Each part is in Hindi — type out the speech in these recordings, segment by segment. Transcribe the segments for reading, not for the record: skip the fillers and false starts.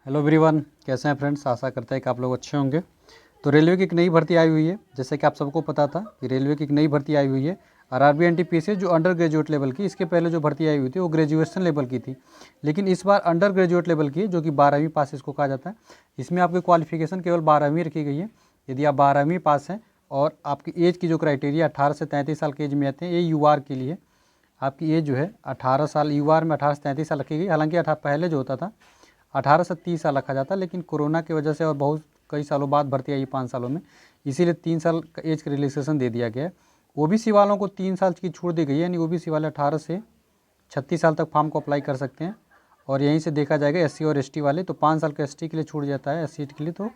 हेलो एवरीवन, कैसे हैं फ्रेंड्स। आशा करते हैं कि आप लोग अच्छे होंगे। तो रेलवे की एक नई भर्ती आई हुई है, जैसे कि आप सबको पता था कि रेलवे की एक नई भर्ती आई हुई है आरआरबी एनटीपीसी, जो अंडर ग्रेजुएट लेवल की। इसके पहले जो भर्ती आई हुई थी वो ग्रेजुएशन लेवल की थी, लेकिन इस बार अंडर ग्रेजुएट लेवल की है, जो कि 12वीं पास इसको कहा जाता है। इसमें आपकी क्वालिफिकेशन केवल 12वीं रखी गई है। यदि आप 12वीं पास हैं और आपकी एज की जो क्राइटेरिया 18 से 33 साल की एज में आते हैं, ये यूआर के लिए आपकी एज जो है 18 साल, यूआर में 18 से 33 साल रखी गई। हालांकि पहले जो होता था 18 से 30 साल रखा जाता, लेकिन कोरोना की वजह से और बहुत कई सालों बाद भर्ती आई 5 सालों में, इसीलिए 3 साल का एज का रिलैक्सेशन दे दिया गया है। ओबीसी वालों को 3 साल की छूट दी गई है, यानी ओबीसी वाले 18 से 36 साल तक फॉर्म को अप्लाई कर सकते हैं। और यहीं से देखा जाएगा एससी और एसटी वाले, तो 5 साल का एसटी के लिए छूट जाता है, एससी के लिए तो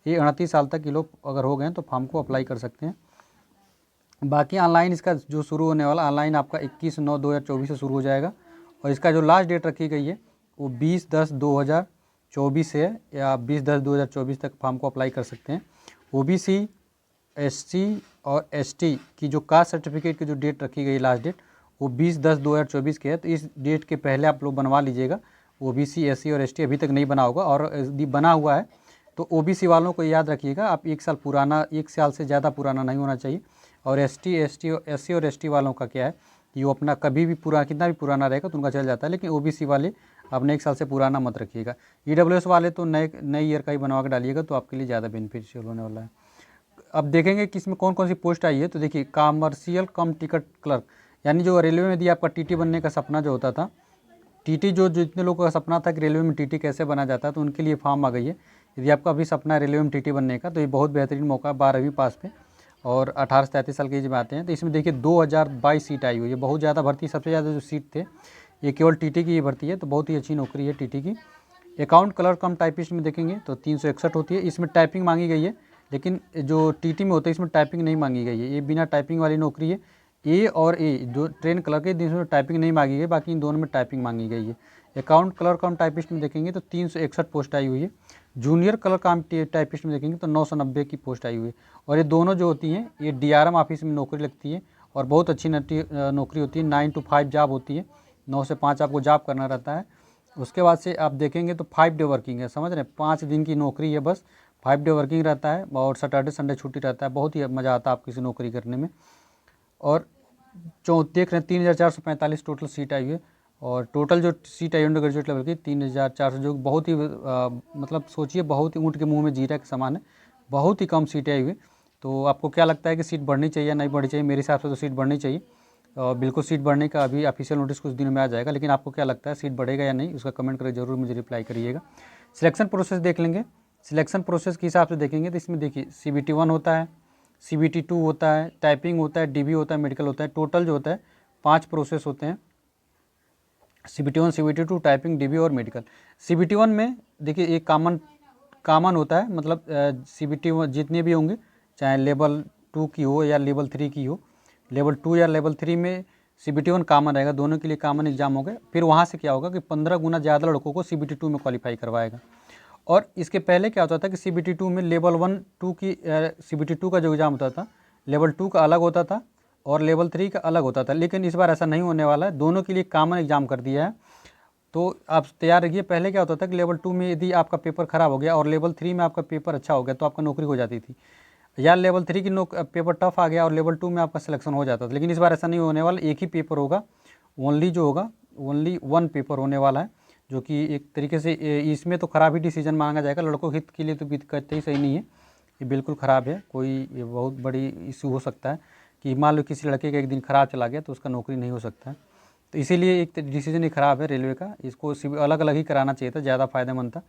ये 29 साल तक ये लोग अगर हो गए तो फॉर्म को अप्लाई कर सकते हैं। बाकी ऑनलाइन इसका जो शुरू होने वाला, ऑनलाइन आपका 21/9/2024 से शुरू हो जाएगा। और इसका जो लास्ट डेट रखी गई है वो 20/10/2024 है, या 20/10/2024 तक फॉर्म को अप्लाई कर सकते हैं। ओबीसी, एससी और एसटी की जो कास्ट सर्टिफिकेट की जो डेट रखी गई लास्ट डेट, वो 20/10/2024 के है, तो इस डेट के पहले आप लोग बनवा लीजिएगा। ओबीसी, एससी और एसटी अभी तक नहीं बना होगा, और यदि बना हुआ है तो ओबीसी वालों को याद रखिएगा, आप 1 साल पुराना, 1 साल से ज़्यादा पुराना नहीं होना चाहिए। और एससी और एसटी वालों का क्या है कि वो अपना कभी भी कितना भी पुराना रहेगा तो उनका चल जाता है, लेकिन ओबीसी वाले अपने 1 साल से पुराना मत रखिएगा। ईडब्ल्यूएस वाले तो नए ईयर का ही बनवा के डालिएगा, तो आपके लिए ज़्यादा बेनिफिशियल होने वाला है। अब देखेंगे कि इसमें कौन कौन सी पोस्ट आई है। तो देखिए, कॉमर्शियल कम टिकट क्लर्क, यानी जो रेलवे में यदि आपका टीटी बनने का सपना जो होता था, टीटी जो जितने लोगों का सपना था कि रेलवे में टीटी कैसे बना जाता है, तो उनके लिए फॉर्म आ गई है। यदि आपका अभी सपना है रेलवे में टीटी बनने का, तो ये बहुत बेहतरीन मौका है 12वीं पास पे और 18 से 33 साल की एज में आते हैं। तो इसमें देखिए 2022 सीट आई हुई है, बहुत ज़्यादा भर्ती, सबसे ज़्यादा जो सीट थे ये केवल टीटी की ही भर्ती है, तो बहुत ही अच्छी नौकरी है टीटी की। अकाउंट क्लर्क कम टाइपिस्ट में देखेंगे तो 361 होती है, इसमें टाइपिंग मांगी गई है, लेकिन जो टीटी में होता है इसमें टाइपिंग नहीं मांगी गई है, ये बिना टाइपिंग वाली नौकरी है। ए और ए जो ट्रेन क्लर्क है, जिसमें टाइपिंग नहीं मांगी गई, बाकी इन दोनों में टाइपिंग मांगी गई है। अकाउंट क्लर्क कम टाइपिस्ट में देखेंगे तो 361 पोस्ट आई हुई है। जूनियर क्लर्क कम टाइपिस्ट में देखेंगे तो 990 की पोस्ट आई हुई है। और ये दोनों जो होती हैं ये डीआरएम ऑफिस में नौकरी लगती है, और बहुत अच्छी नौकरी होती है। 9 to 5 जॉब होती है, 9 से 5 आपको जॉब करना रहता है। उसके बाद से आप देखेंगे तो 5 डे वर्किंग है, समझ रहे हैं, 5 दिन की नौकरी है बस, 5 डे वर्किंग रहता है, और सैटरडे संडे छुट्टी रहता है। बहुत ही मज़ा आता है आपको किसी नौकरी करने में। और जो देख रहे हैं 3445 टोटल सीट आई हुई है, और टोटल जो सीट आई अंडर ग्रेजुएट लेवल की 3400, जो बहुत ही मतलब सोचिए बहुत ही ऊँट के मुंह में जीरा के समान है, बहुत ही कम सीटें आई हुई। तो आपको क्या लगता है कि सीट बढ़नी चाहिए या नहीं बढ़नी चाहिए? मेरे हिसाब से तो सीट बढ़नी चाहिए, और बिल्कुल सीट बढ़ने का अभी ऑफिशियल नोटिस कुछ दिनों में आ जाएगा, लेकिन आपको क्या लगता है सीट बढ़ेगा या नहीं, उसका कमेंट करके जरूर मुझे रिप्लाई करिएगा। सिलेक्शन प्रोसेस देख लेंगे। सिलेक्शन प्रोसेस के हिसाब से देखेंगे तो इसमें देखिए CBT 1 होता है, CBT 2 होता है, टाइपिंग होता है, DB होता है, मेडिकल होता है। टोटल जो होता है 5 प्रोसेस होते हैं, CBT 1, CBT 2, टाइपिंग, DB और मेडिकल। CBT 1 में देखिए एक कॉमन होता है, मतलब CBT 1 जितने भी होंगे, चाहे लेवल 2 की हो या लेवल 3 की हो, लेवल 2 या लेवल 3 में CBT 1 कॉमन रहेगा, दोनों के लिए कॉमन एग्जाम होगा। फिर वहाँ से क्या होगा कि 15 गुना ज़्यादा लड़कों को CBT 2 में क्वालिफाई करवाएगा। और इसके पहले क्या होता था कि CBT 2 में लेवल 1 2 की CBT 2 का जो एग्ज़ाम होता था, लेवल 2 का अलग होता था और लेवल 3 का अलग होता था, लेकिन इस बार ऐसा नहीं होने वाला है, दोनों के लिए कॉमन एग्जाम कर दिया है। तो आप तैयार रहिए। पहले क्या होता था कि लेवल 2 में यदि आपका पेपर ख़राब हो गया और लेवल 3 में आपका पेपर अच्छा हो गया तो आपका नौकरी हो जाती थी, या लेवल 3 की पेपर टफ आ गया और लेवल 2 में आपका सिलेक्शन हो जाता था। लेकिन इस बार ऐसा नहीं होने वाला, एक ही पेपर होगा, ओनली 1 पेपर होने वाला है, जो कि एक तरीके से इसमें तो ख़राब ही डिसीजन मांगा जाएगा। लड़कों हित के लिए तो कहते ही सही नहीं है, ये बिल्कुल ख़राब है। ये बहुत बड़ी इशू हो सकता है कि मान लो किसी लड़के का एक दिन ख़राब चला गया तो उसका नौकरी नहीं हो सकता है। तो इसीलिए एक डिसीजन ही ख़राब है रेलवे का, इसको अलग अलग ही कराना चाहिए था, ज़्यादा फ़ायदेमंद था।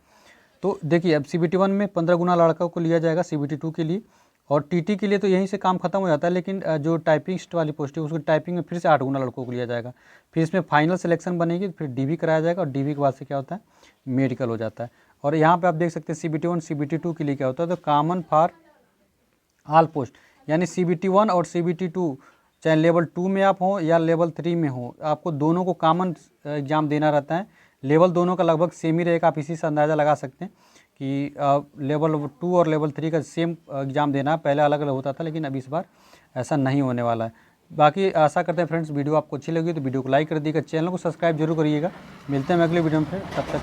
तो देखिए अब CBT 1 में 15 गुना लड़कों को लिया जाएगा, CBT 2 के लिए, और TT के लिए तो यहीं से काम खत्म हो जाता है। लेकिन जो टाइपिस्ट वाली पोस्ट है उसको टाइपिंग में फिर से 8 गुना लड़कों को लिया जाएगा। फिर इसमें फाइनल सिलेक्शन बनेगी, फिर DB कराया जाएगा, और DB के बाद से क्या होता है, मेडिकल हो जाता है। और यहाँ पे आप देख सकते हैं CBT 1 CBT 2 के लिए क्या होता है, तो कॉमन फॉर ऑल पोस्ट, यानी CBT 1 और CBT 2 चाहे लेवल 2 में आप हों या लेवल 3 में हो, आपको दोनों को कॉमन एग्ज़ाम देना रहता है। लेवल दोनों का लगभग सेम ही रहेगा, आप इसी से अंदाज़ा लगा सकते हैं कि लेवल 2 और लेवल 3 का सेम एग्ज़ाम देना, पहले अलग अलग होता था, लेकिन अब इस बार ऐसा नहीं होने वाला है। बाकी आशा करते हैं फ्रेंड्स वीडियो आपको अच्छी लगी तो वीडियो को लाइक कर दीजिएगा, चैनल को सब्सक्राइब जरूर करिएगा। मिलते हैं अगले वीडियो में, तब तक के लिए।